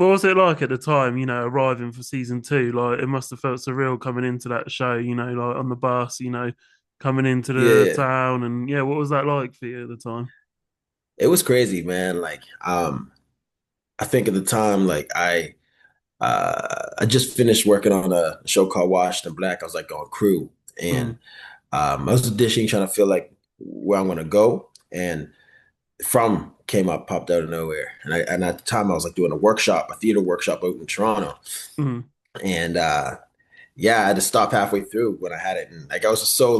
what was it like at the time, arriving for season two? Like, it must have felt surreal coming into that show, like on the bus, coming into the Yeah, town. And yeah, what was that like for you at the time? it was crazy, man. I think at the time, I just finished working on a show called Washed and Black. I was like on crew, Mm, and I was auditioning, trying to feel like where I'm gonna go, and From came up, popped out of nowhere, and at the time I was like doing a theater workshop out in Toronto, mm, and yeah, I had to stop halfway through when I had it, and like I was just so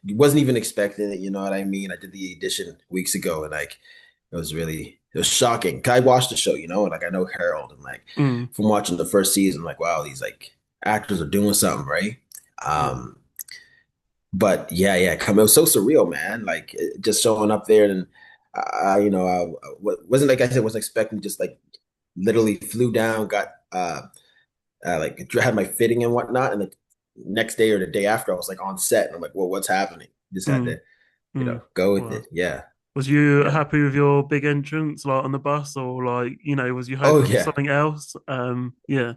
wasn't even expecting it. You know what I mean? I did the audition weeks ago, and it was shocking. 'Cause I watched the show, and like I know Harold, and like mm, from watching the first season, like wow, these like actors are doing something right. yeah. Um, but yeah, yeah, come it was so surreal, man. Just showing up there, and wasn't like I said, wasn't expecting, just like literally flew down, got had my fitting and whatnot, and the next day or the day after, I was like on set, and I'm like, well, what's happening? Just had Mm, to, mm. go with Well, it. Yeah, was you yeah. happy with your big entrance, like on the bus, or like, was you Oh hoping for yeah. something else? Yeah.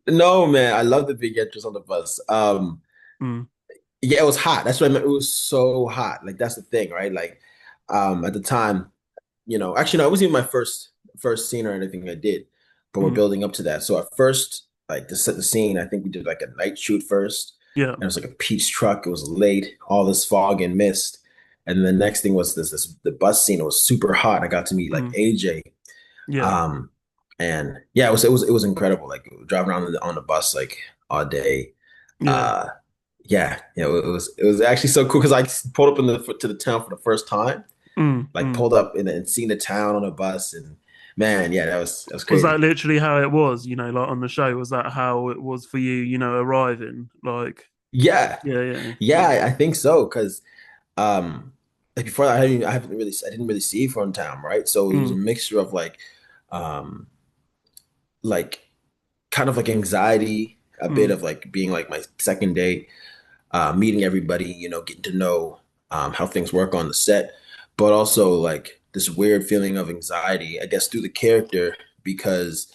No, man, I love the big entrance on the bus. Mm, Yeah, it was hot. That's what I meant. It was so hot. Like that's the thing, right? At the time, actually, no, it wasn't even my first scene or anything I did, but we're mm, building up to that. So at first, like to set the scene, I think we did like a night shoot first, yeah. and it was like a peach truck. It was late, all this fog and mist, and the next thing was this the bus scene. It was super hot. I got to meet like Mm, AJ, yeah. um, and yeah, it was incredible. Like driving around on the bus like all day. Yeah. Uh, yeah, it was actually so cool because I pulled up to the town for the first time, Mm, like mm. pulled up and seen the town on a bus, and man, yeah, that was Was that crazy. literally how it was, like on the show? Was that how it was for you, arriving? Like, Yeah, yeah, yeah, yeah, yeah. I think so because like before that, I didn't really see From Town, right? So it was a Mm, mixture of um like kind of like anxiety, a bit mm, of like being like my second day, meeting everybody, getting to know how things work on the set, but also like this weird feeling of anxiety, I guess, through the character because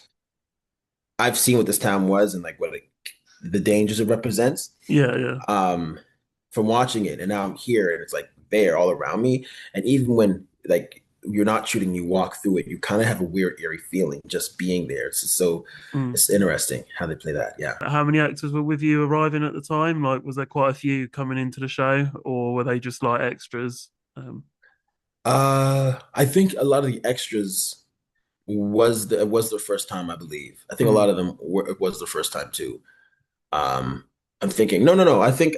I've seen what this town was and like the dangers it represents, yeah, yeah. um, from watching it, and now I'm here and it's like there all around me, and even when like you're not shooting, you walk through it, you kind of have a weird eerie feeling just being there. Mm. It's interesting how they play that. Yeah. How many actors were with you arriving at the time? Like, was there quite a few coming into the show, or were they just like extras? I think a lot of the extras was the first time, I believe. I think a Mm. lot of them it was the first time too. I'm thinking, no, no, no. I think,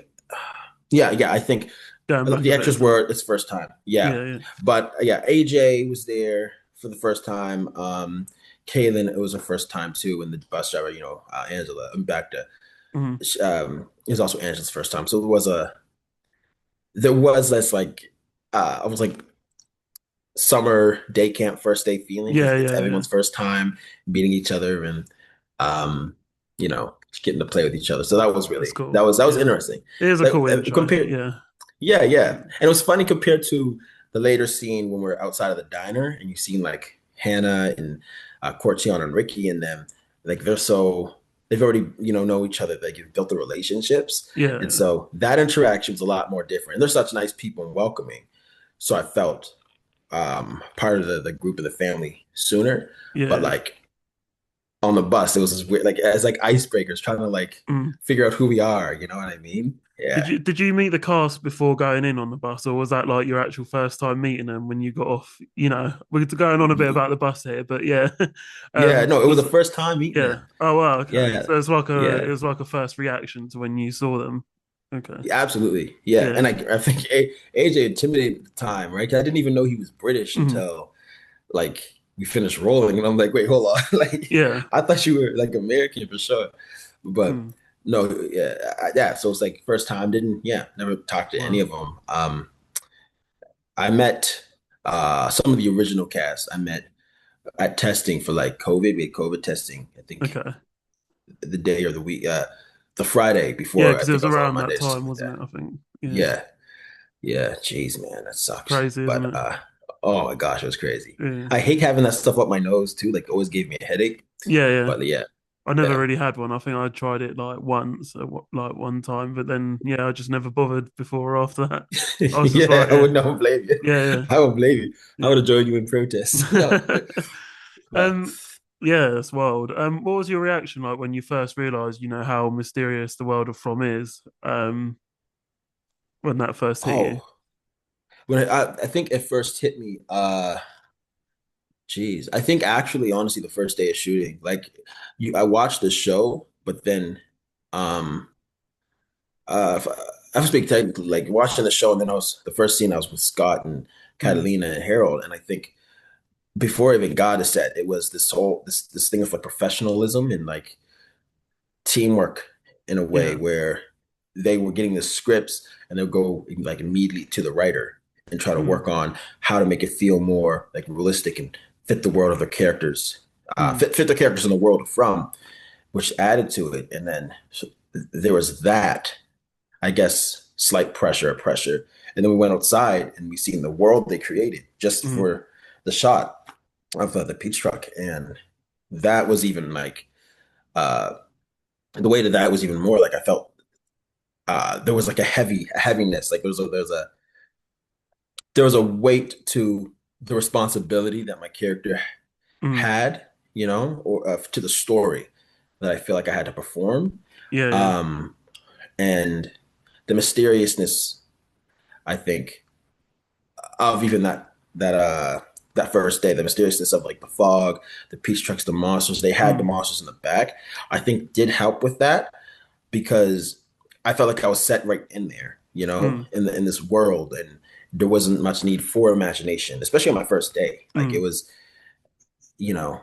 yeah, yeah. I think Going back the a bit of extras time. were its first time. Yeah, Yeah, yeah. but yeah, AJ was there for the first time. Kaylin, it was her first time too, and the bus driver, Angela. I'm back to Mm. is also Angela's first time. So there was this like I was like summer day camp first day feeling because Yeah, it's yeah, yeah. everyone's first time meeting each other and um getting to play with each other. So That's that cool. was Yeah, interesting. it is a Like cool intro. compared, Yeah. yeah, yeah, and it was funny compared to the later scene when we're outside of the diner and you seen like Hannah and Cortiana and Ricky and them, like they've already know each other, like you've built the relationships, and Yeah, so that interaction was a lot more different. And they're such nice people and welcoming, so I felt part of the group of the family sooner. But yeah. like on the bus, it was this weird, like as like icebreakers, trying to like Mm. figure out who we are. You know what I mean? Did Yeah. you meet the cast before going in on the bus, or was that like your actual first time meeting them when you got off? We're going on a bit about the bus here, but yeah, Yeah, no, it was was the first time meeting yeah. them. Oh wow, okay. Yeah, So it yeah, was like a first reaction to when you saw them. Okay. yeah, absolutely. Yeah, Yeah. and I think AJ intimidated at the time, right? 'Cause I didn't even know he was British Mhm. until like we finished rolling, and I'm like, wait, hold on, like Yeah. I thought you were like American for sure, but Mm. no, yeah, yeah. So it's like first time, didn't, yeah, never talked to any Wow. of them. I met some of the original cast. I met at testing for like COVID. We had COVID testing, I think Okay. the day or the week, the Friday Yeah, before. I because it think was I was on a around Monday that or something time, like wasn't that. it? I think. Yeah. Yeah, yeah. Jeez, man, that It's sucks. crazy, isn't But it? Oh my gosh, it was crazy. Yeah, I hate having that stuff up my nose too. Like, it always gave me a headache. yeah, yeah. But yeah, I never yeah, really had one. I think I tried it like once, like one time, but then yeah, I just never bothered before or after that. I was just yeah. like, I yeah, would not blame you. yeah, I would blame you. I would yeah, have joined you in protest. yeah. But, um, yeah, that's wild. What was your reaction like when you first realized, how mysterious the world of From is? When that first hit you. oh, I think it first hit me. Geez, I think actually, honestly, the first day of shooting, like I watched the show, but then, um, if I have to speak technically, like watching the show, and then the first scene I was with Scott and Mm, Catalina and Harold, and I think before I even got to set, it was this thing of like professionalism and like teamwork in a way yeah. where they were getting the scripts and they'll go like immediately to the writer and try to Mm, work on how to make it feel more like realistic and fit the world of their characters, mm, fit the characters in the world from, which added to it. And then there was that, I guess, slight pressure. And then we went outside and we seen the world they created just mm, for the shot of the peach truck. And that was even like, uh, the way that was even more like I felt there was like a heaviness, like there was a weight to the responsibility that my character mm. had, or to the story that I feel like I had to perform. Yeah, yeah. Um, and the mysteriousness, I think, of even that first day, the mysteriousness of like the fog, the peach trucks, the monsters. They had the Mm, monsters in the back. I think did help with that because I felt like I was set right in there, mm, in this world, and there wasn't much need for imagination, especially on my first day. Like it mm. was, you know,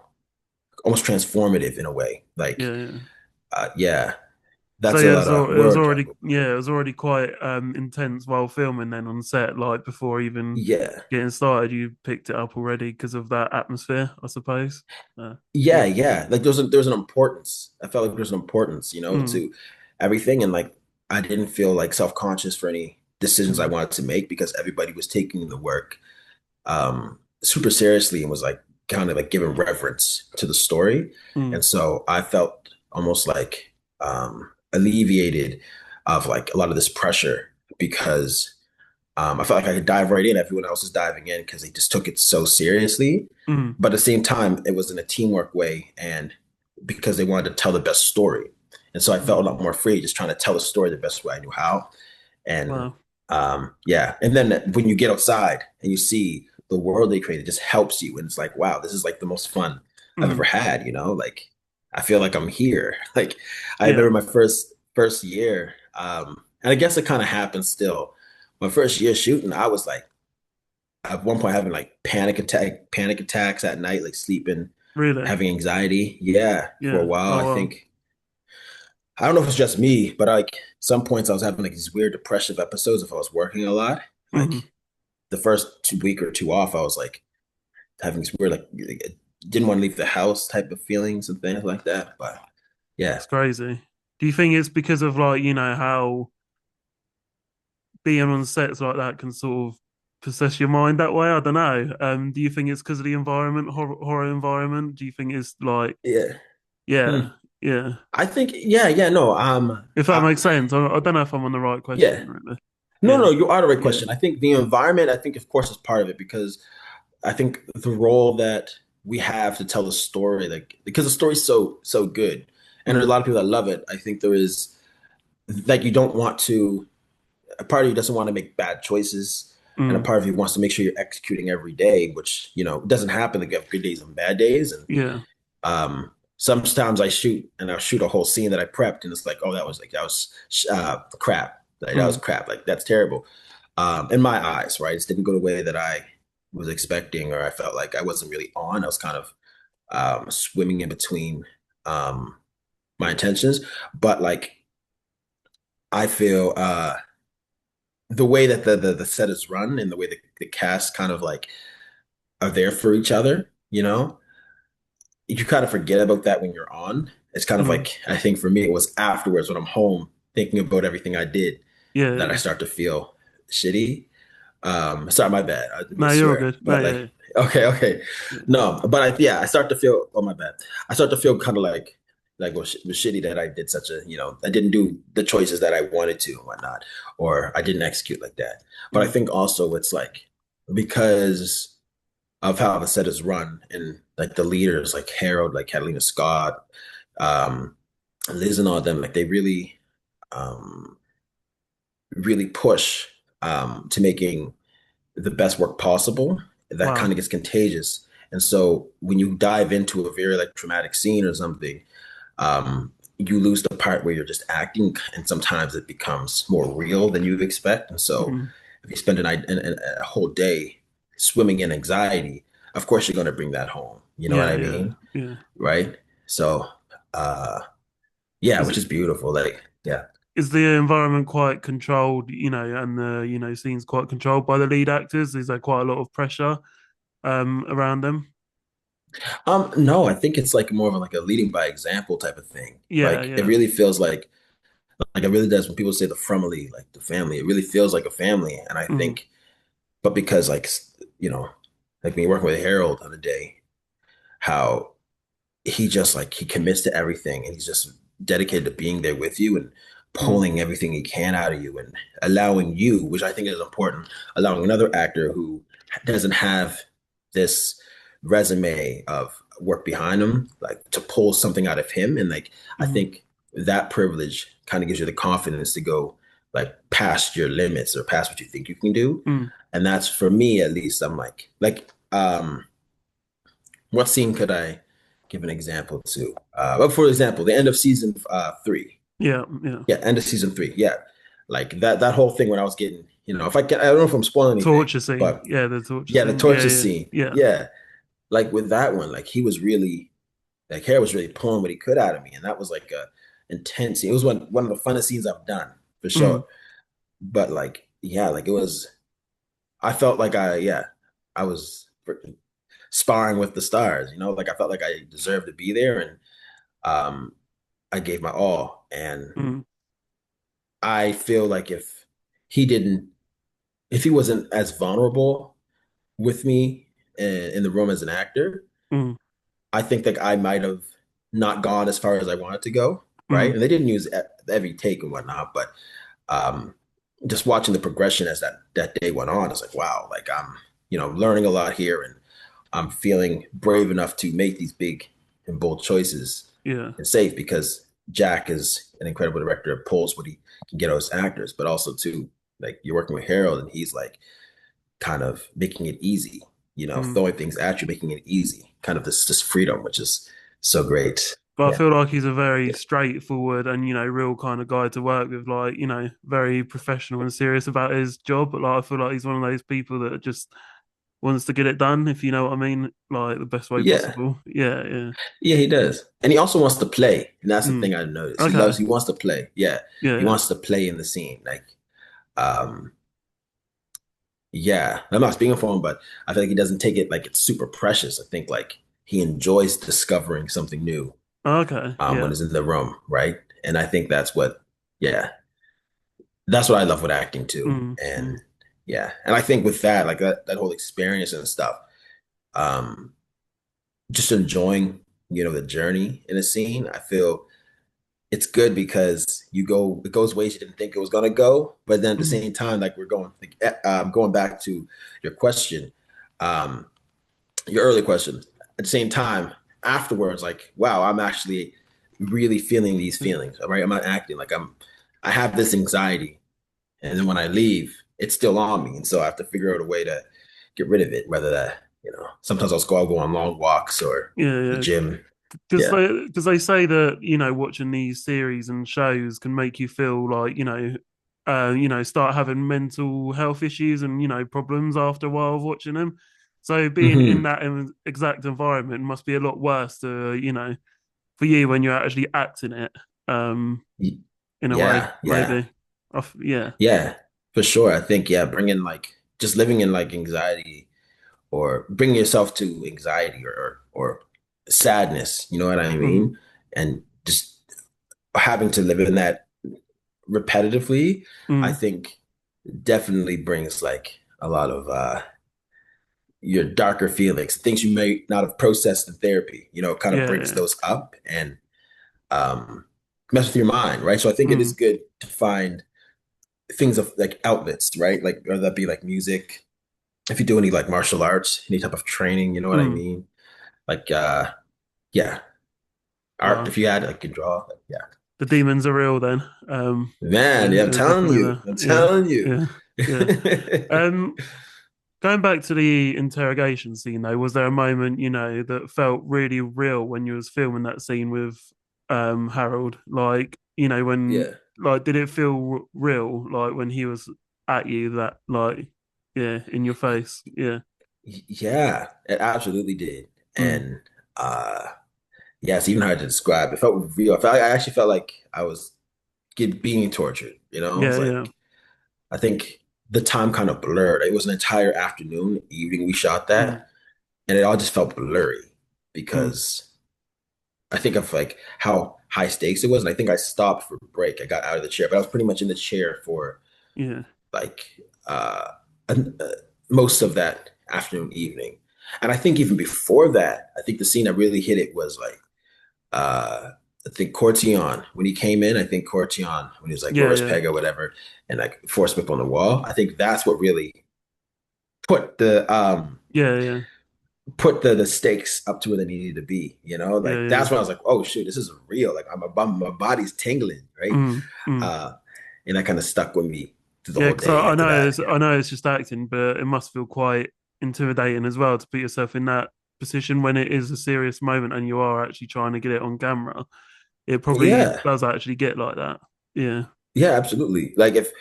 almost transformative in a way. Like, Yeah, yeah. yeah, So that's a yeah, lot of it was words. already yeah, it was already quite intense while filming then on set, like before even Yeah, getting started, you picked it up already because of that atmosphere, I suppose. yeah, Yeah. yeah. Like there's an importance. I felt like there's an importance, Mm, to everything, and like I didn't feel like self conscious for any decisions I mm, wanted to make because everybody was taking the work super seriously and was like kind of like giving reverence to the story. mm, And so I felt almost like alleviated of like a lot of this pressure because I felt like I could dive right in. Everyone else is diving in because they just took it so seriously. mm, But at the same time, it was in a teamwork way and because they wanted to tell the best story. And so I felt a mm. lot more free just trying to tell the story the best way I knew how. And Wow. yeah, and then when you get outside and you see the world they created, it just helps you, and it's like, wow, this is like the most fun I've ever Mm, had. Like I feel like I'm here. Like I yeah. remember my first year, and I guess it kind of happens still. My first year shooting, I was like at one point having like panic attacks at night, like sleeping, Really? having anxiety. Yeah, for a Yeah. while, Oh I wow. think. I don't know if it's just me, but like some points I was having like these weird depressive episodes if I was working a lot. Mm, Like the first week or two off, I was like having this weird like didn't want to leave the house type of feelings and things like that. But yeah, it's crazy. Do you think it's because of like, how being on sets like that can sort of possess your mind that way? I don't know. Do you think it's because of the environment, horror environment? Do you think it's like, yeah. Hmm. yeah, yeah? I think yeah, no. If that makes sense, I don't know if I'm on the right Yeah. question, really. No, Yeah, no, you are the right yeah, question. I think the environment, I think of course is part of it because I think the role that we have to tell the story, like because the story's so good, and there's a mm, lot of people that love it. I think there is like you don't want to a part of you doesn't want to make bad choices, and a mm, part of you wants to make sure you're executing every day, which doesn't happen. Like you have good days and bad days, and yeah, sometimes I shoot and I'll shoot a whole scene that I prepped, and it's like, oh, that was crap. Like, that was mm, crap. Like that's terrible. In my eyes, right? It just didn't go the way that I was expecting, or I felt like I wasn't really on. I was kind of swimming in between um, my intentions, but like I feel the way that the set is run and the way the cast kind of like are there for each other, you kind of forget about that when you're on. It's kind of mm, like I think for me it was afterwards when I'm home thinking about everything I did yeah, that I yeah, start to feel shitty. Sorry, my bad. I didn't mean No, to you're all swear, good. No, but yeah, like, okay, okay, yeah. no, but yeah, I start to feel. Oh, my bad. I start to feel kind of like it was shitty that I did such a, I didn't do the choices that I wanted to and whatnot, or I didn't execute like that. But I Mm, think also it's like because of how the set is run and like the leaders like Harold, like Catalina Scott, um, Liz, and all them, like they um, really push to making the best work possible. That kind wow. of gets contagious. And so when you dive into a very like traumatic scene or something, you lose the part where you're just acting, and sometimes it becomes more real than you expect. And so Mm, if you spend a whole day swimming in anxiety, of course you're going to bring that home. You know what yeah, I yeah, mean? yeah. Right? So, uh, yeah, Is which it is beautiful. Like, yeah. is the environment quite controlled, and the scenes quite controlled by the lead actors? Is there quite a lot of pressure around them? No, I think it's like more of like a leading by example type of thing. Yeah, Like it yeah. really feels like it really does when people say the family, like the family, it really feels like a family. And I Mm, think, but because like you know, like when you're working with Harold on a day, how he just like he commits to everything and he's just dedicated to being there with you and mm, pulling everything he can out of you and allowing you, which I think is important, allowing another actor who doesn't have this resume of work behind him, like to pull something out of him. And like I mm, think that privilege kind of gives you the confidence to go like past your limits or past what you think you can do. mm. And that's for me at least, I'm what scene could I give an example to? Well, for example, the end of season three. Yeah, yeah. Yeah, end of season three. Yeah, like that whole thing when I was getting, if I can, I don't know if I'm spoiling anything, Torture scene. but Yeah, the torture yeah, the scene. Yeah, torture yeah, scene. yeah. Yeah, like with that one, like he was really, like Harry was really pulling what he could out of me, and that was like a intense. It was one of the funnest scenes I've done for Mm, sure. But like, yeah, like it was. I felt like I was sparring with the stars. Like I felt like I deserved to be there, and um, I gave my all. And mm, I feel like he didn't, if he wasn't as vulnerable with me in the room as an actor, mm, I think that I might have not gone as far as I wanted to go. Right. mm. And they didn't use every take and whatnot, but um, just watching the progression as that day went on, it's like, wow, like I'm, learning a lot here and I'm feeling brave enough to make these big and bold choices Yeah. and safe because Jack is an incredible director, pulls what he can get out of his actors, but also too, like you're working with Harold and he's like kind of making it easy, Mm. throwing things at you, making it easy, kind of this freedom, which is so great. But I Yeah. feel like he's a very Yeah. straightforward and real kind of guy to work with. Like very professional and serious about his job. But like I feel like he's one of those people that just wants to get it done. If you know what I mean, like the best way Yeah. possible. Yeah, yeah. Yeah, he does. And he also wants to play. And that's the Mm. thing I noticed. Okay. He wants to play. Yeah. Yeah, He yeah. wants to play in the scene. Like, um, yeah, I'm not speaking for him, but I feel like he doesn't take it like it's super precious. I think like he enjoys discovering something new Okay. when Yeah. he's in the room, right? And I think yeah, that's what I love with acting too. Mm, mm, And yeah, and I think with that, like that whole experience and stuff, um, just enjoying, the journey in a scene, I feel it's good because it goes ways you didn't think it was gonna go, but then at the mm, same time, like we're going back to your question, um, your early question. At the same time, afterwards, like, wow, I'm actually really feeling these yeah. feelings. Right, I'm not acting like I have this anxiety, and then when I leave, it's still on me, and so I have to figure out a way to get rid of it. Whether that, sometimes I'll go on long walks or Yeah, the yeah. gym. Because Yeah. they say that watching these series and shows can make you feel like start having mental health issues and problems after a while of watching them. So being in Hmm. that exact environment must be a lot worse to for you when you're actually acting it. Um, in a way, Yeah. Yeah. maybe. Yeah. Yeah, for sure. I think, yeah, bringing like just living in like anxiety or bringing yourself to anxiety or sadness, you know what I Mm, mean? And just having to live in that repetitively, I mm, think definitely brings like a lot of your darker feelings, things you may not have processed in therapy. It kind of Yeah, brings yeah. those up and um, mess with your mind, right? So I think it is Mm, good to find things of like outlets, right? Like whether that be like music, if you do any like martial arts, any type of training, you know what I mm. mean? Like yeah, art. Wow. If you had like you draw, like, yeah. The demons are real then. Man, Yeah, yeah, I'm they're telling definitely you, there. I'm Yeah, telling you. yeah, yeah. Um, Going back to the interrogation scene though, was there a moment, that felt really real when you was filming that scene with Harold? Like, when Yeah. like did it feel real like when he was at you that like in your face? Yeah. Yeah, it absolutely did. Mm. And yeah, it's even hard to describe. It felt real. I actually felt like I was being tortured, It's Yeah, yeah. like I think the time kind of blurred. It was an entire afternoon, evening we shot Mm. that, and it all just felt blurry Mm. because I think of like how high stakes it was, and I think I stopped for a break. I got out of the chair, but I was pretty much in the chair for Yeah. like most of that afternoon, evening. And I think even before that, I think the scene that really hit it was like I think Cortion when he came in. I think Cortion when he was like, Yeah, "Where's yeah. Peg?" or whatever, and like forced him up on the wall. I think that's what really put Yeah, yeah. the stakes up to where they needed to be. Yeah, Like yeah. that's when I was like, "Oh shoot, this is real!" Like my body's tingling, right? Mm. Mm. Uh, and that kind of stuck with me through the Yeah, whole because day I after know that. it's I know it's just acting, but it must feel quite intimidating as well to put yourself in that position when it is a serious moment and you are actually trying to get it on camera. It probably Yeah, does actually get like that. Yeah. yeah, absolutely. Like if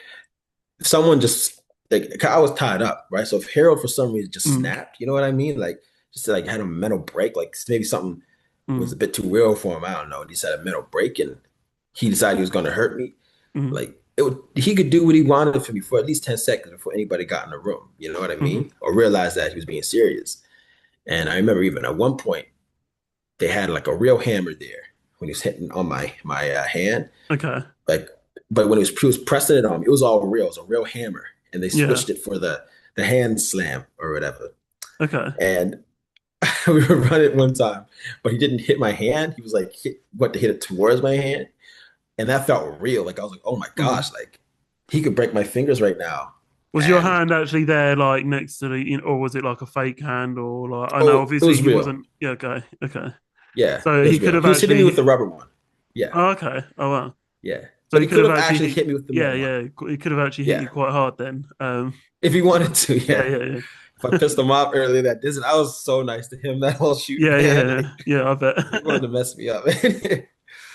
someone just like I was tied up, right? So if Harold for some reason just Mm. snapped, you know what I mean? Like just like had a mental break, like maybe something was Mm. a bit too real for him. I don't know. And he just had a mental break and he decided he was going to hurt me. Mm. Like he could do what he wanted for me for at least 10 seconds before anybody got in the room. You know what I Mm. mean? Or realized that he was being serious. And I remember even at one point they had like a real hammer there when he was hitting on my hand. Okay. Like, but when he was pressing it on me, it was all real. It was a real hammer, and they Yeah. switched it for the hand slam or whatever. Okay. And we were running one time, but he didn't hit my hand. He was like, what to hit it towards my hand, and that felt real. Like I was like, oh my Mm. gosh, like he could break my fingers right now. Was your And hand actually there, like next to or was it like a fake hand, or like I know oh, it obviously was he real. wasn't. Yeah. Okay. Okay. Yeah, So it he was could real. have He was hitting me with actually. the rubber one. Yeah, Oh, okay. Oh wow. yeah. So But he he could could have have actually actually hit. hit me with the Yeah, metal one. yeah. He could have actually hit Yeah, you quite hard then. if he wanted to. Yeah, Yeah. yeah, yeah. If I pissed him off earlier that didn't, I was so nice to him that whole shoot, Yeah, man. yeah, Like yeah. I bet. he wanted to mess me up.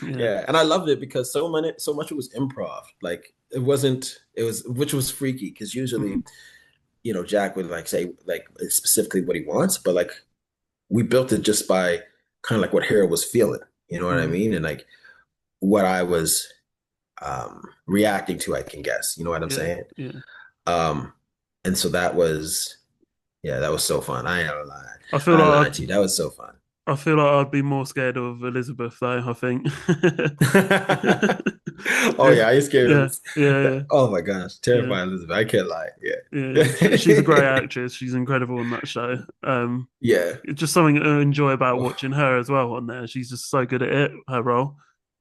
Yeah. Yeah, and I loved it because so much it was improv. Like it was which was freaky because usually, Mm, Jack would like say like specifically what he wants, but like we built it just by kind of like what Harold was feeling. You know what I mm, mean? And like what I was reacting to, I can guess. You know what I'm yeah, saying? yeah. Um, and so that was yeah, that was so fun. I ain't gonna lie. I feel I ain't lying like to you. That was so fun. I feel like I'd be more scared of Elizabeth though. I think. Oh yeah, are you scared of Yeah, this? yeah, yeah, Oh my gosh, yeah, terrifying Elizabeth. I can't lie. yeah. She's a great Yeah. actress. She's incredible in that show. Yeah. It's just something to enjoy about Oh, watching her as well on there. She's just so good at it, her role.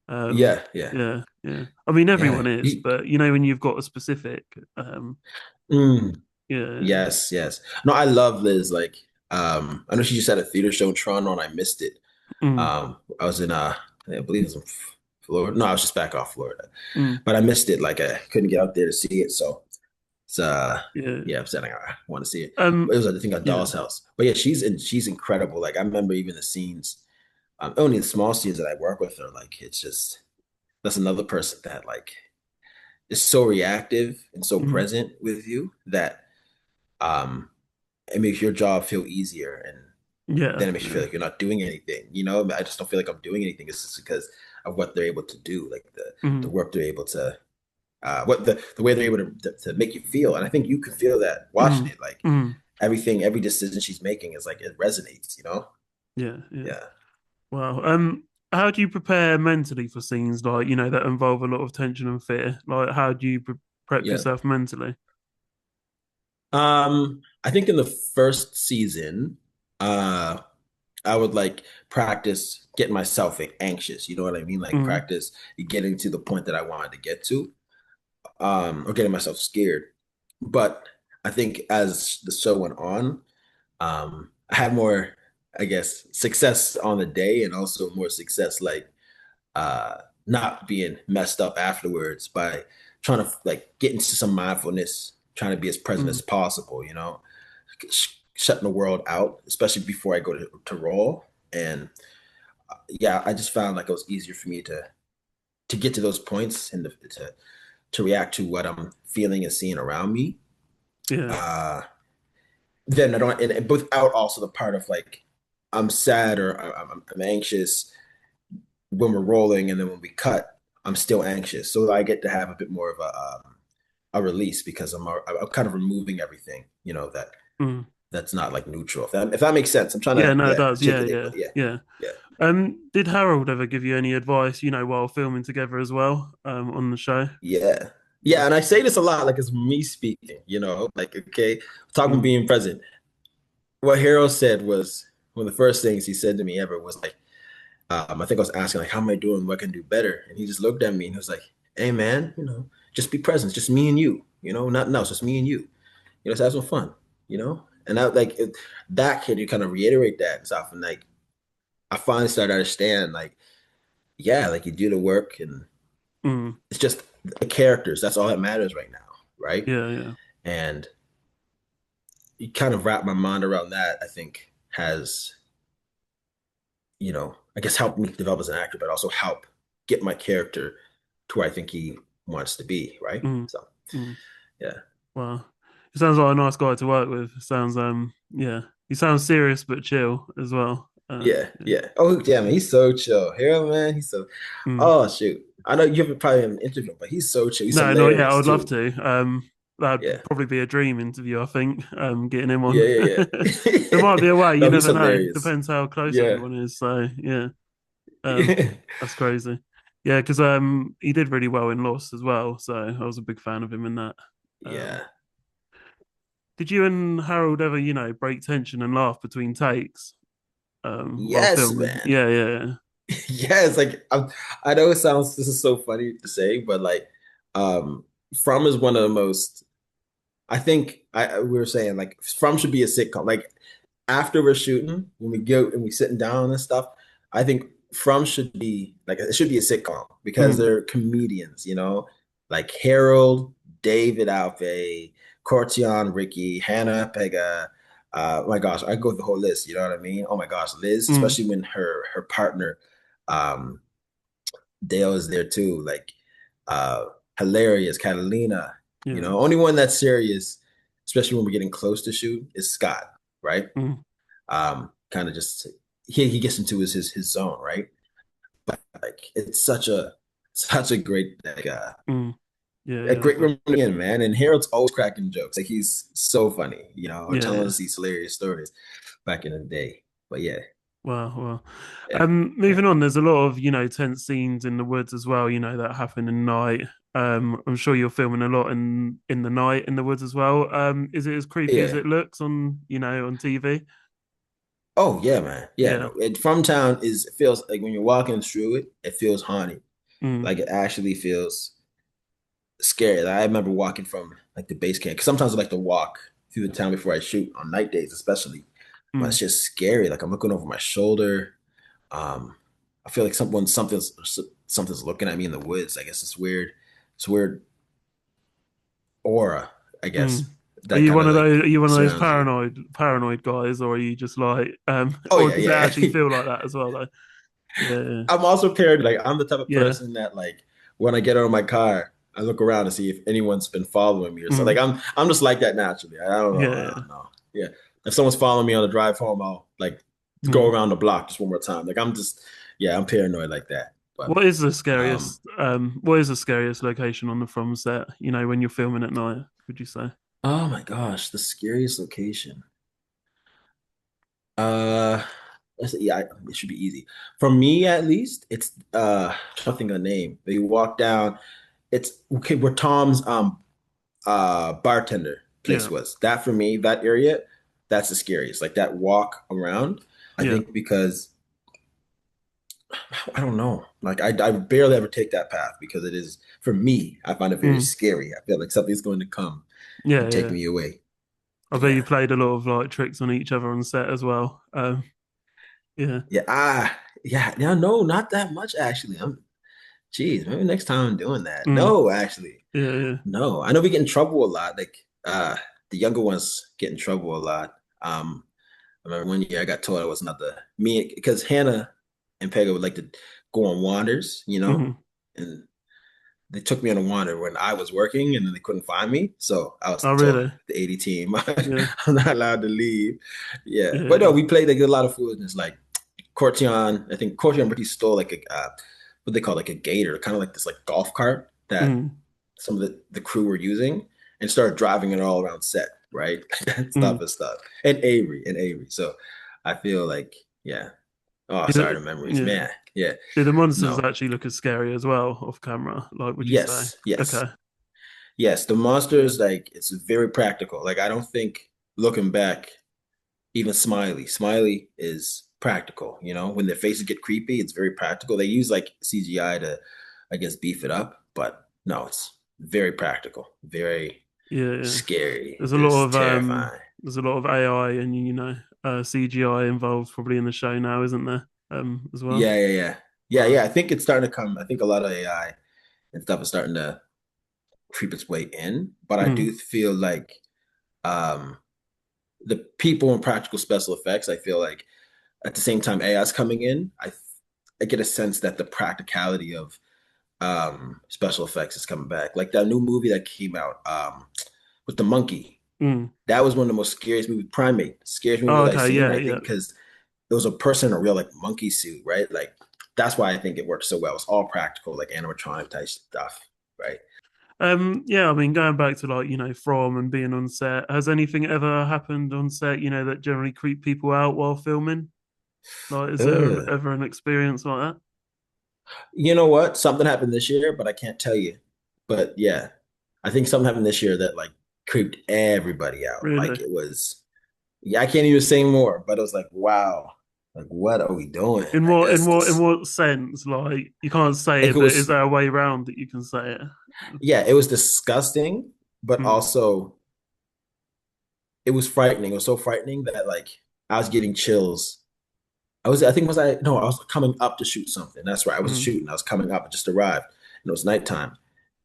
Um, yeah, yeah. yeah, yeah. I mean, everyone Yeah. is, but when you've got a specific, Mm, yeah, yes, yes. No, I love Liz. Like, I know she just had a theater show in Toronto and I missed it. mm, I was in I believe it was in Florida. No, I was just back off Florida. mm, But I missed it. Like I couldn't get out there to see it. So it's yeah, yeah, I'm saying I want to see it. It um, was I think a yeah, Doll's House. But yeah, she's incredible. Like I remember even the scenes, only the small scenes that I work with her, like it's just that's another person that like is so reactive and so mm, present with you that um it makes your job feel easier and yeah, then it makes you feel yeah, like you're not doing anything. I just don't feel like I'm doing anything. It's just because of what they're able to do, like the mm, work they're able to what the way they're able to make you feel. And I think you can feel that watching mm, it. Like mm, every decision she's making is like it resonates. yeah, yeah. Yeah. Wow. How do you prepare mentally for scenes like that involve a lot of tension and fear? Like, how do you prep Yeah. yourself mentally? I think in the first season, uh, I would like practice getting myself anxious. You know what I mean? Like Mm, practice getting to the point that I wanted to get to, or getting myself scared. But I think as the show went on, I had more, I guess, success on the day and also more success like uh not being messed up afterwards by trying to like get into some mindfulness, trying to be as present mm, as possible, shutting the world out, especially before I go to roll. And yeah, I just found like it was easier for me to get to those points and to react to what I'm feeling and seeing around me. yeah. Uh then I don't, and without also the part of like I'm sad or I'm anxious when we're rolling, and then when we cut, I'm still anxious. So I get to have a bit more of a release because I'm kind of removing everything, Mm. that's not like neutral. If that makes sense, I'm trying Yeah, to no, it yeah does. Yeah, articulate, yeah, but yeah, yeah. yeah, Did Harold ever give you any advice, while filming together as well, on the show? yeah, yeah. And I say this a lot, like it's me speaking, like okay, talking Mm, being present. What Harold said was one of the first things he said to me ever was like, I think I was asking like, how am I doing? What can I do better? And he just looked at me and he was like, hey man, just be present, just me and you, nothing else, just me and you, just have some fun, And I like that kid, you kind of reiterate that and stuff, and like I finally started to understand, like, yeah, like you do the work, and mm, it's just the characters. That's all that matters right now, right? yeah, yeah. And you kind of wrap my mind around that. I think has I guess help me develop as an actor, but also help get my character to where I think he wants to be, right? Mm, So mm. yeah, Well, he sounds like a nice guy to work with. Sounds yeah. He sounds serious but chill as well. yeah, Yeah. yeah. Oh yeah, man, he's so chill. Here, man, he's so. Mm. Oh shoot, I know you haven't probably haven't interviewed him, but he's so chill. He's No, no, yeah, I hilarious would love too. to. That'd Yeah, probably be a dream interview, I think. Getting him yeah, on. yeah, There yeah. might be a way, you No, he's never know. hilarious. Depends how close Yeah, everyone is. So yeah. Um, yeah, that's crazy. Yeah, because he did really well in Lost as well, so I was a big fan of him in that. Um, yeah. did you and Harold ever, break tension and laugh between takes while Yes, filming? man. Yeah, yeah, Yes, like I know it sounds this is so funny to say, but like um From is one of the most I think we were saying like From should be a sitcom. Like after we're shooting, when we go and we sitting down and stuff, I think From should be like it should be a sitcom because mm, they're comedians, like Harold, David Alfei, Cortion, Ricky, Hannah, Pega. Oh my gosh, I go through the whole list. You know what I mean? Oh my gosh, Liz, mm, especially when her partner, um, Dale is there too. Like, uh, hilarious, Catalina. yeah, Only one that's serious, especially when we're getting close to shoot, is Scott, right? mm, Kind of just he gets into his zone, right? But like it's such a great like mm. Yeah, a yeah, great reunion, man. And Harold's always cracking jokes. Like he's so funny, or yeah, telling yeah. us these hilarious stories back in the day. But yeah, Wow, wow. yeah, yeah, Moving on, there's a lot of, tense scenes in the woods as well, that happen in night. I'm sure you're filming a lot in the night in the woods as well. Is it as creepy as yeah. it looks on, on TV? Oh yeah, man. Yeah, Yeah. no. From town it feels like when you're walking through it, it feels haunted. Mm, Like it actually feels scary. Like, I remember walking from like the base camp. Cause sometimes I like to walk through the town before I shoot on night days, especially. But mm, it's just scary. Like I'm looking over my shoulder. Um, I feel like something's looking at me in the woods. I guess it's weird aura, I mm. guess, that kind of like Are you one of those surrounds you. paranoid guys, or are you just like, Oh or yeah, does it actually yeah. feel like that as well though? Yeah, I'm also paired. Like I'm the type of yeah, person that like when I get out of my car, I look around to see if anyone's been following me or something. mm, Like I'm just like that naturally. I don't know. I yeah, don't know. Yeah. If someone's following me on the drive home, I'll like go mm. around the block just one more time. Like I'm just yeah, I'm paranoid like that. But um What is the scariest location on the From set? When you're filming at night, would you say? oh my gosh, the scariest location. Uh yeah, it should be easy. For me at least, it's nothing a name. They walk down, it's okay, we're Tom's bartender. place Yeah. was. That for me, that area, that's the scariest. Like that walk around, I Yeah. think because I don't know. Like I barely ever take that path because it is for me, I find it very Mm. scary. I feel like something's going to come Yeah, and take yeah. me away. I bet you Yeah. played a lot of like tricks on each other on set as well. Yeah. Yeah. Yeah. Yeah. No, not that much actually. Geez, maybe next time I'm doing that. Mm. No, actually. Yeah, yeah. No. I know we get in trouble a lot. Like the younger ones get in trouble a lot. I remember one year I got told I was not the me because Hannah and Pega would like to go on wanders, Hmm. and they took me on a wander when I was working and then they couldn't find me. So I was Oh, told really? the AD team Yeah. I'm not allowed to leave. Yeah. Yeah, But no, yeah. we played like a lot of foolishness. Like Cortion, I think Cortion Ricky stole like a what they call like a gator, kind of like this like golf cart that Mm. some of the crew were using and started driving it all around set, right? Stuff Mm. and stuff. And Avery. So I feel like, yeah. Oh, Yeah, sorry, the memories. yeah. Man. Yeah. Do the monsters No. actually look as scary as well off camera? Like, would you say? Yes. Yes. Okay. Yes. The Yeah. monsters, like, it's very practical. Like, I don't think looking back, even Smiley is practical, when their faces get creepy, it's very practical. They use like CGI to, I guess, beef it up, but no, it's very practical, very Yeah, yeah. scary. There's a lot It's of terrifying. there's a lot of AI and CGI involved probably in the show now, isn't there? As well. Yeah, yeah, yeah. Yeah, Wow. yeah. I think it's starting to come. I think a lot of AI and stuff is starting to creep its way in, but I Mm. do feel like um the people in practical special effects, I feel like at the same time AI is coming in, I get a sense that the practicality of special effects is coming back. Like that new movie that came out with the monkey. Mm. That was one of the most scariest movies, Primate, scariest movie Oh, that I've okay. seen. Yeah, I yeah. think because it was a person in a real like monkey suit, right? Like that's why I think it worked so well. It's all practical, like animatronic type stuff, right? Yeah, I mean, going back to like, From and being on set, has anything ever happened on set, that generally creep people out while filming? Like, is there Ugh. ever an experience like that? You know what? Something happened this year, but I can't tell you. But yeah, I think something happened this year that like creeped everybody out. Really? Like it was, yeah, I can't even say more, but it was like, wow, like what are we doing? In I what in guess what in this, what sense? Like, you can't say like it, it but is was, there a way around that you can say it? yeah, it was disgusting, but Mm. also it was frightening. It was so frightening that like I was getting chills. I think was I no, I was coming up to shoot something. That's right. I wasn't Mm. shooting. I was coming up. I just arrived, and it was nighttime,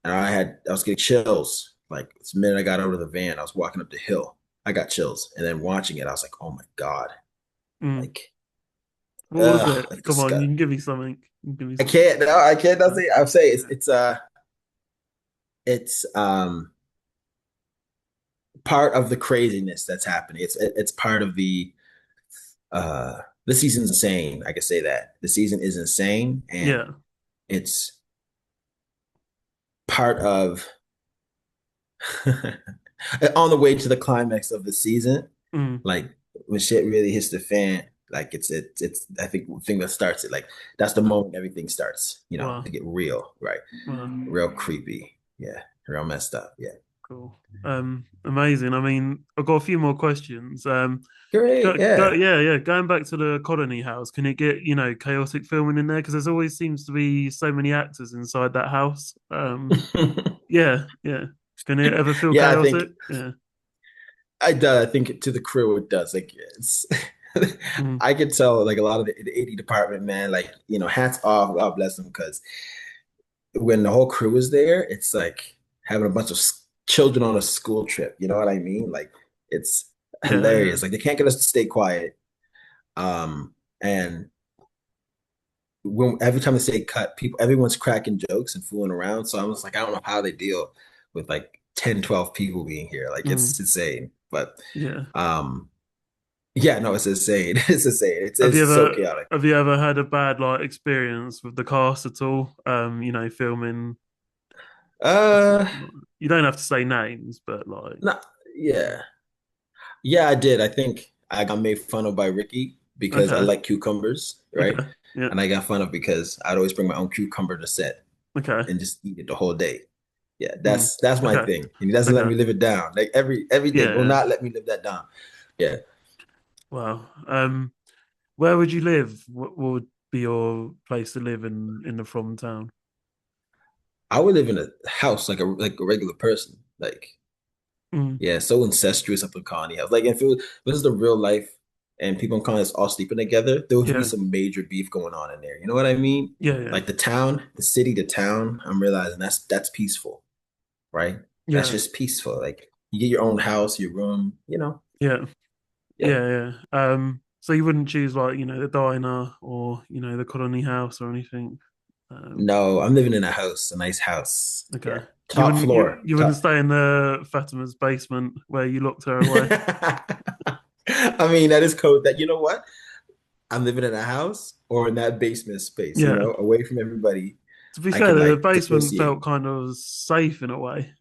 and I was getting chills. Like the minute I got out of the van, I was walking up the hill. I got chills, and then watching it, I was like, oh my god, Mm. like What was it? like Come on, you disgust. can give me something. You can give me I something. can't. No, I can't. Not Uh, say. I'm saying yeah. it's part of the craziness that's happening. It's part of the season's insane. I can say that the season is insane, and Yeah. it's part of on the way to the climax of the season. Mm. Like when shit really hits the fan, like it's I think the thing that starts it. Like that's the moment everything starts, to Wow. get real, right? Wow. Real creepy, yeah, real messed up, yeah. Cool. Amazing. I mean, I've got a few more questions. Great, yeah. Yeah, yeah. Going back to the colony house, can it get, chaotic filming in there? Because there's always seems to be so many actors inside that house. Yeah, yeah. Can it ever feel Yeah, I think chaotic? Yeah. I think to the crew it does. Like it's Mm. I could tell like a lot of the AD department, man, like, hats off, God bless them, because when the whole crew is there, it's like having a bunch of children on a school trip. You know what I mean? Like it's Yeah, yeah. hilarious. Like they can't get us to stay quiet. And when every time they say cut, everyone's cracking jokes and fooling around. So I'm just like, I don't know how they deal with like 10, 12 people being here. Like it's Mm. insane. But Yeah. um yeah, no, it's insane. It's insane. It's Have you it's so ever chaotic. have you ever had a bad like experience with the cast at all? Filming. Uh You don't have to say names, but like, no, yeah. yeah. Yeah, I did. I think I got made fun of by Ricky because I Okay. like cucumbers, right? Okay. Yeah. And I got fun of because I'd always bring my own cucumber to set Okay. and just eat it the whole day. Yeah, Mm. that's my Okay. thing. And he doesn't let Okay. me live it down. Like Yeah. everything will Yeah. not let me live that down. Yeah. Wow. Where would you live? What would be your place to live in the from town? I would live in a house like a regular person. Like, Mm. yeah, so incestuous up in Connie House. Like if this is the real life and people in Connie House all sleeping together, there would be Yeah. some major beef going on in there. You know what I mean? Yeah. Yeah. Like the town, the city, the town, I'm realizing that's peaceful, right? That's Yeah. just peaceful. Like you get your own house, your room, Yeah. Yeah. Yeah. Yeah. So you wouldn't choose like, the diner or, the colony house or anything. Um, No, I'm living in a house, a nice house. okay. Yeah. Top floor. You wouldn't Top. stay in the Fatima's basement where you locked her away. I mean, that is code that, you know what? I'm living in a house or in that basement space, Yeah. away from everybody. To be I fair, can the like basement felt dissociate. kind of safe in a way.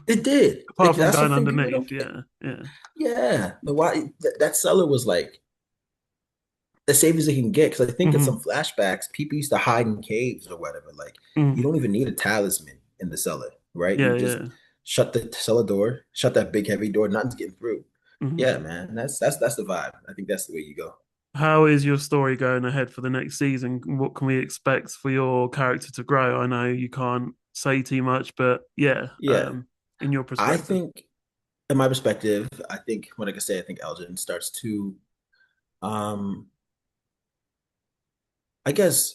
It did. Apart from That's the going thing people underneath. don't get. Yeah. Yeah. Yeah. But why that cellar was like as safe as it can get. Because I think in Hmm. some flashbacks, people used to hide in caves or whatever. Like you Mm. don't even need a talisman in the cellar, right? You Yeah. just Yeah. shut the cellar door, shut that big heavy door, nothing's getting through. Hmm. Yeah, man. That's the vibe. I think that's the way you go. How is your story going ahead for the next season? What can we expect for your character to grow? I know you can't say too much, but yeah, Yeah. in your I perspective. think in my perspective, I think what I can say, I think Elgin starts to um I guess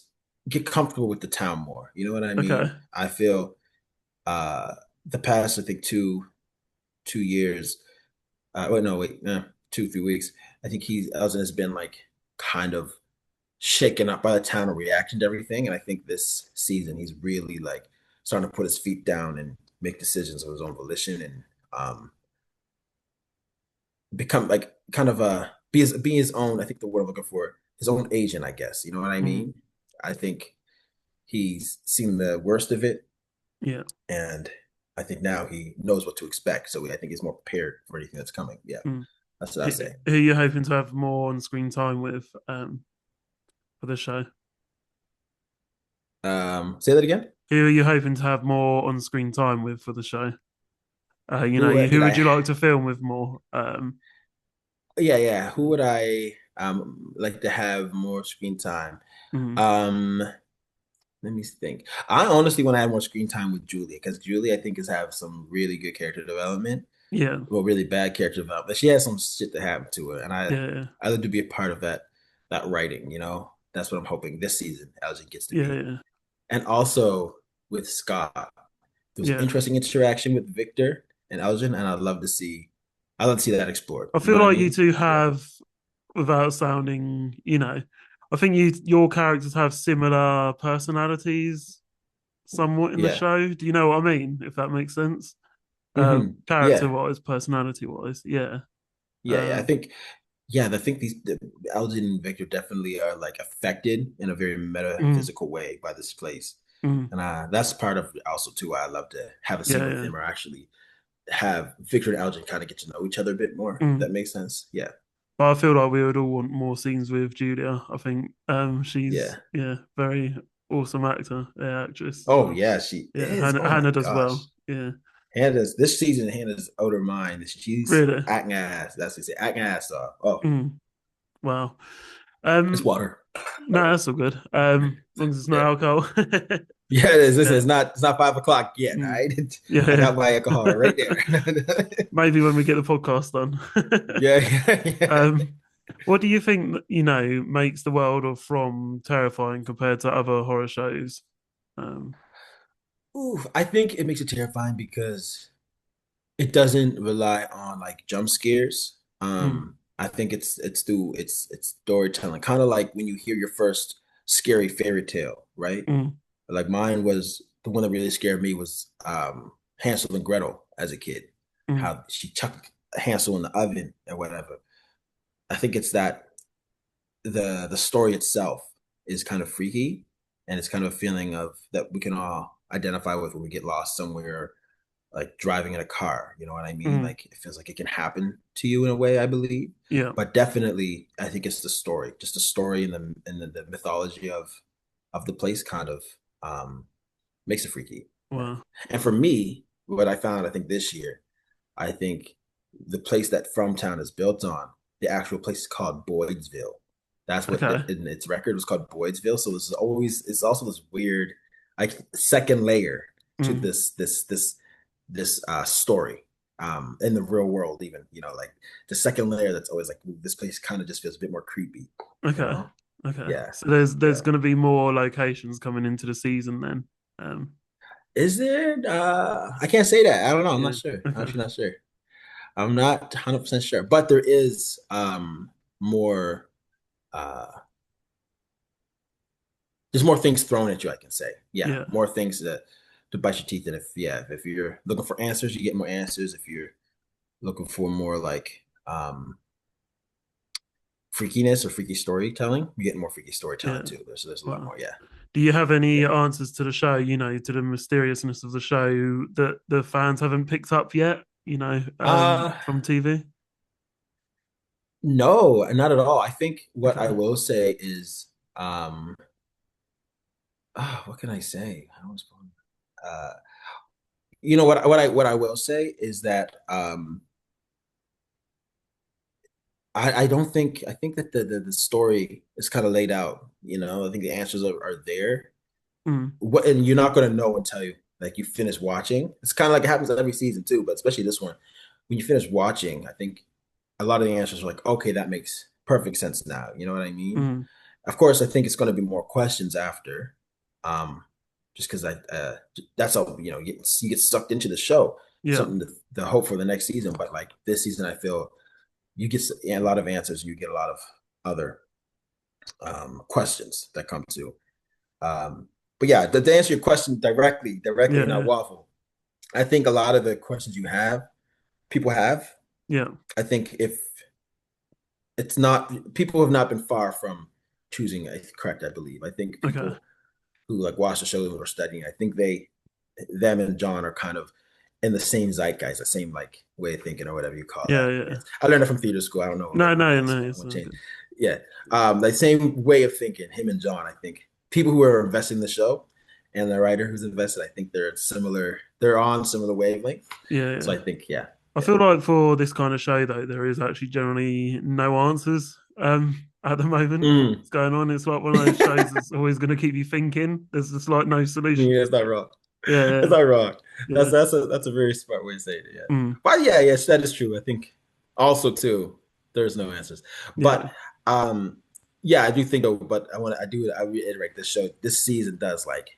get comfortable with the town more. You know what I Okay. mean? I feel uh the past, I think 2 years, wait, no, wait, 2, 3 weeks. I think Elgin has been like kind of shaken up by the town and reaction to everything. And I think this season he's really like starting to put his feet down and make decisions of his own volition and become like kind of be his own, I think the word I'm looking for, his own agent, I guess. You know what I Mm. mean? I think he's seen the worst of it Yeah. and I think now he knows what to expect. So I think he's more prepared for anything that's coming. Yeah, Mm. that's what I say. Who are you hoping to have more on screen time with for the show? Say that again. Who are you hoping to have more on screen time with for the show? Did Who would I you like to film with more? Yeah, yeah. Who would I like to have more screen time? Mm. Um, let me think. I honestly want to have more screen time with Julie because Julie, I think, has have some really good character development. Yeah. Well, really bad character development. She has some shit that happened to her, and Yeah. I love to be a part of that writing. That's what I'm hoping this season Elgin gets to Yeah. be. Yeah. And also with Scott, there was an Yeah. interesting interaction with Victor and Elgin, and I'd love to see that explored. I You know feel what I like you mean? two Yeah. have, without sounding, I think your characters have similar personalities somewhat in the Yeah. show. Do you know what I mean? If that makes sense. Character Yeah. wise, personality wise, yeah. Yeah. Yeah. Um, I think Elgin and Victor definitely are like affected in a very mm, metaphysical way by this place. mm, And that's part of also too why I love to have a scene yeah, with yeah. him or actually have Victor and Elgin kind of get to know each other a bit more. If Mm. that makes sense. Yeah. But I feel like we would all want more scenes with Julia. I think she's Yeah. very awesome actor, actress as Oh well. yeah, she Yeah, is. Oh my Hannah does gosh. well. Yeah, Hannah's this season, Hannah's out her mind. She's really. acting ass. That's what they say. Acting ass off. Oh, Mm. Wow. it's Um, water. no, that's all good. As long as it's Yeah. not alcohol. Yeah, it is. Listen, Yeah. it's not 5 o'clock yet. All Mm. right. Yeah, I yeah. got my alcohol right there. Maybe when we get the podcast done. Yeah, yeah, yeah. um, what do you think, makes the world of From terrifying compared to other horror shows? Um, Ooh, I think it makes it terrifying because it doesn't rely on like jump scares. mm, I think it's through it's storytelling, kind of like when you hear your first scary fairy tale, right? mm, Like mine was the one that really scared me was Hansel and Gretel as a kid. mm, How she chucked Hansel in the oven or whatever. I think it's that the story itself is kind of freaky and it's kind of a feeling of that we can all identify with when we get lost somewhere like driving in a car, you know what I mean? mm, Like it feels like it can happen to you in a way, I believe. yeah. But definitely I think it's the story, just the story and the mythology of the place kind of makes it freaky. Yeah. Wow. And for me, what I found, I think this year, I think the place that From Town is built on, the actual place is called Boydsville. That's what Okay. in its record was called Boydsville. So it's also this weird like second layer to Mm. this story. In the real world, even, like the second layer that's always like this place kind of just feels a bit more creepy, you Okay. know? Okay. Yeah. So there's Yeah. going to be more locations coming into the season then. Um. Is there? I can't say that. I don't know. I'm not Yeah. sure. I'm Okay. actually not sure. I'm not 100% sure, but there is more uh there's more things thrown at you, I can say. Yeah, Yeah. more things to bite your teeth in. If you're looking for answers, you get more answers. If you're looking for more like freakiness or freaky storytelling, you get more freaky storytelling Yeah. too. There's a lot Wow. more. Yeah. Do you have any Yeah. answers to the show, to the mysteriousness of the show that the fans haven't picked up yet, Uh from TV? no, not at all. I think what I Okay. will say is what can I say? I was going uh what I will say is that I don't think I think that the story is kind of laid out. I think the answers are there. Mm. What and you're not gonna know until you finish watching. It's kind of like it happens every season too, but especially this one. When you finish watching, I think a lot of the answers are like, okay, that makes perfect sense now. You know what I mean? Mm. Of course, I think it's going to be more questions after, just because that's how you get sucked into the show, Yeah. something to hope for the next season. But like this season, I feel you get a lot of answers, and you get a lot of other questions that come to. But yeah, to answer your question directly, Yeah. and not Yeah. waffle. I think a lot of the questions people have. Yeah. I think if it's not, people have not been far from choosing correct. I believe. I think Okay. people who like watch the show or studying, I think them and John are kind of in the same zeitgeist, the same like way of thinking or whatever you call Yeah. that. I Yeah. guess I learned it from theater school. I don't know what No. it really No. is. No. I It's won't all change. good. Yeah, the same way of thinking. Him and John, I think people who are invested in the show and the writer who's invested, I think they're similar. They're on similar wavelength. Yeah. So Yeah. I think yeah, I yeah. feel like for this kind of show, though, there is actually generally no answers at the moment for Mm. what's going on. It's like one of those shows that's always going to keep you thinking. There's just like no solution Yeah, to it's not it. wrong. Yeah, It's not wrong. That's yeah, that's a very smart way to say it. Yeah. yeah, But yeah, yes, that is true. I think also too, there's no answers. yeah, But yeah, I do think though, but I reiterate this show, this season does like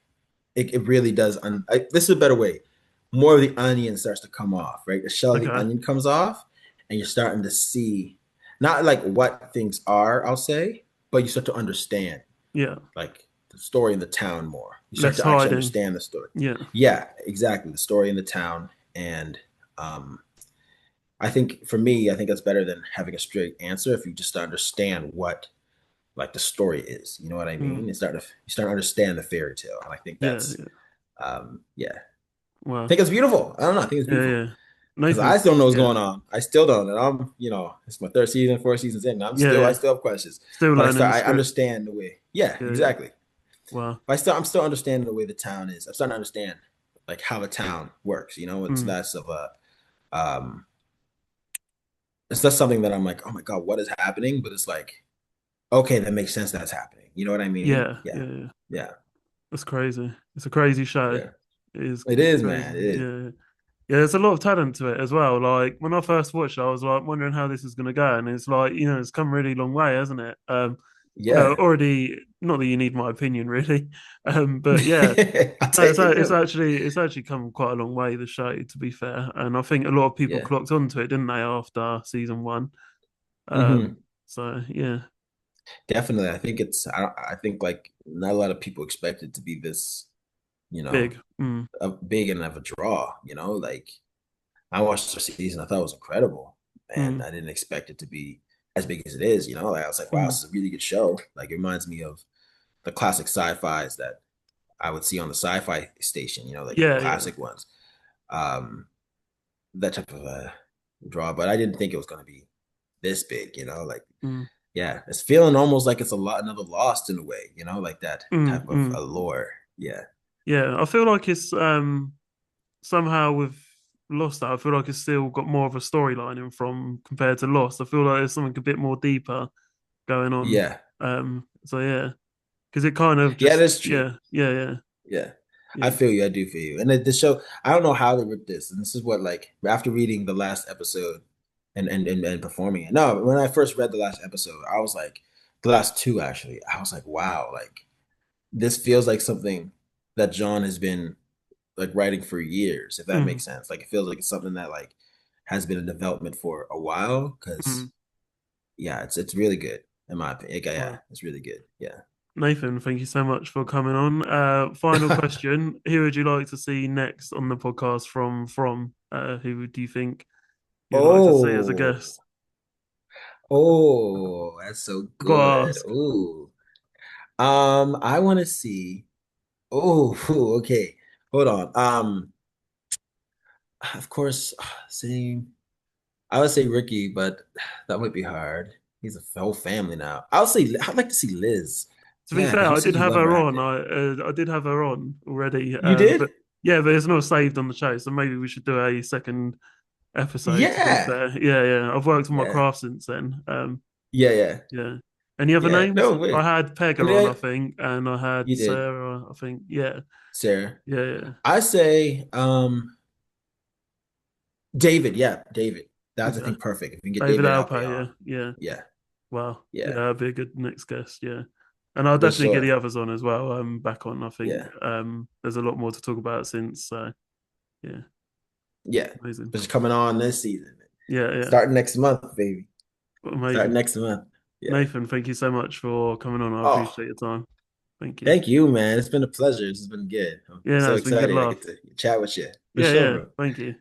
it really does this is a better way. More of the onion starts to come off, right? The shell of the okay, onion comes off, and you're starting to see not like what things are, I'll say, but you start to understand yeah. like the story in the town more. You start Less to actually hiding. understand the story. Yeah, Yeah, exactly. The story in the town. And um, I think for me, I think that's better than having a straight answer if you just understand what like the story is. You know what I mean? mm, You start to understand the fairy tale. And I think yeah, that's yeah. yeah. I Well, think it's beautiful. I don't know. I think it's yeah, beautiful. yeah. Because I Nathan's, still don't know what's yeah, going on. I still don't. And it's my third season, 4 seasons in. And yeah, I yeah. still have questions. Still But learning the I script. understand the way. Yeah, Yeah, yeah. exactly. Well, I'm still understanding the way the town is. I'm starting to understand like how the town works. It's mm, less of a um it's not something that I'm like, oh my God, what is happening? But it's like, okay, that makes sense that's happening. You know what I mean? yeah, Yeah. yeah, yeah. Yeah. That's crazy. It's a crazy show. Yeah. It is. It It's is, man. crazy. It is. Yeah. Yeah, there's a lot of talent to it as well. Like when I first watched it, I was like wondering how this is going to go, and it's like it's come a really long way, hasn't it? Well, Yeah. already not that you need my opinion really, but yeah, I'll no, take it though. it's actually come quite a long way. The show, to be fair, and I think a lot of people Yeah. clocked onto it, didn't they, after season one? Hmm. So yeah, Definitely. I think like not a lot of people expect it to be this, you know, big. Mm, a big enough of a draw, like I watched the season. I thought it was incredible, and mm, I didn't expect it to be as big as it is. Like I was like, wow, mm. this is a really good show. Like it reminds me of the classic sci-fis that I would see on the sci-fi station. Like the Yeah, yeah. classic ones. Um, that type of draw, but I didn't think it was going to be this big. Like Mm, yeah, it's feeling almost like it's another Lost in a way. Like that mm, type of mm. allure. Yeah, Yeah, I feel like it's somehow with Lost that I feel like it's still got more of a storyline in from compared to Lost. I feel like there's something a bit more deeper going on. Yeah. So yeah, because it kind of Yeah, just that's true. yeah, Yeah. I yeah. feel you. I do feel you. And the show, I don't know how they ripped this. And this is what, like, after reading the last episode and performing it. No, when I first read the last episode, I was like, the last two actually, I was like, wow, like this feels like something that John has been like writing for years, if that Mm, makes sense. Like it feels like it's something that like has been in development for a while. mm. Cause yeah, it's really good in my opinion. Yeah, Well, it's really good. Yeah. Nathan, thank you so much for coming on. Final question: who would you like to see next on the podcast from? Who do you think you'd like to see as a Oh, guest? oh, that's so I've got to good. ask. Ooh. I want to see. Oh, okay. Hold on. Of course, same. I would say Ricky, but that might be hard. He's a whole family now. I'd like to see Liz. To be Yeah, fair, because you I said did you have love her her on. acting. I did have her on already. You But did? yeah, but it's not saved on the show, so maybe we should do a second episode. To be Yeah. fair, yeah. I've worked on my Yeah. craft since then. Yeah, yeah. Yeah. Any other Yeah. names? No, I wait. had And Pegger on, I then think, and I had you did, Sarah. I think. Yeah, Sarah. yeah. I say David. Yeah, David. That's I Okay. think perfect. If you can get David David Alpay Alpay. on. Yeah. Yeah. Wow. Yeah, Yeah. that'd be a good next guest. Yeah. And I'll For definitely get the sure. others on as well. Back on. I think Yeah. there's a lot more to talk about since. So yeah, Yeah. amazing. Which is coming on this season. Yeah. Starting next month, baby. Starting Amazing. next month. Yeah. Nathan, thank you so much for coming on. I Oh, appreciate your time. Thank you. thank you, man. It's been a pleasure. This has been good. I'm Yeah, no, so it's been good excited I get laugh. to chat with you. For Yeah, sure, yeah. bro. Thank you.